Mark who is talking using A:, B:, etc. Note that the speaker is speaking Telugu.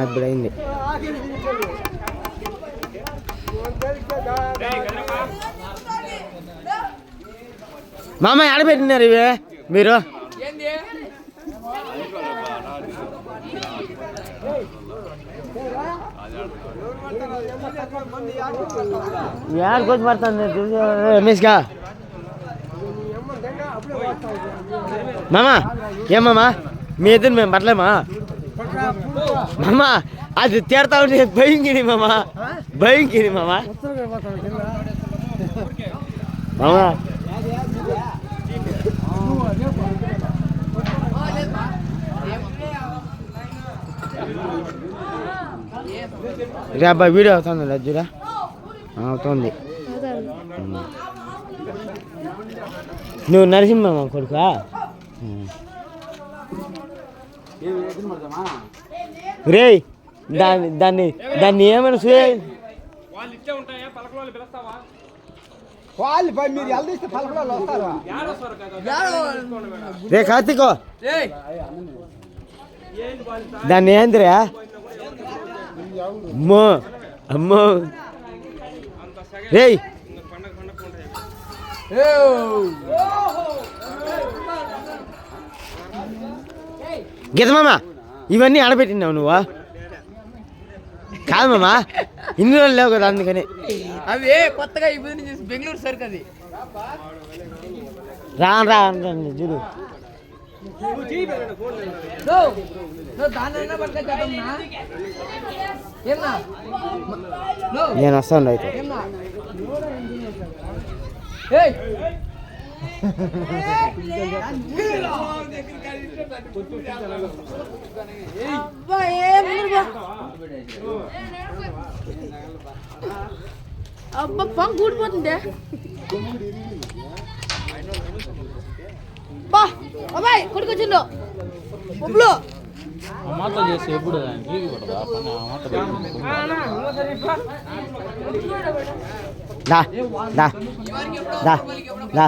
A: ఇప్పుడు అయింది. మామ ఆడబెట్టినారు ఇవి మీరు? యాడికొచ్చి పడుతుంది రమేష్గా. మామా ఏమమ్మా మీ ఇద్దరు మేము పట్టలేమా మామా? అది తీరుతా ఉంటే భయంకిరి మామా, భయంకిరి మామా. మామా రే అబ్బాయి వీడియో అవుతుంది రజ్జురా, అవుతుంది. నువ్వు నరసింహ కొడుకా? రే దాన్ని దాన్ని దాన్ని ఏమైనా రే కార్తీకో దాన్ని ఏందిరా? అమ్మో అమ్మో రే గీత మామ ఇవన్నీ ఆడబెట్టినావు నువ్వా? కాదు మామ, ఇన్ని రోజులు లేవు కదా అందుకని.
B: అవి కొత్తగా బెంగళూరు సరుకు అది.
A: రా రా చూడు. నేను వస్తాను అయితే.
C: అబ్బా పంక్ ఊడిపోతుందే. బా అబ్బాయి కొడుకొచ్చిండు ఉబ్లు
D: మాతో చేసి ఎప్పుడు
A: దా దా దా దా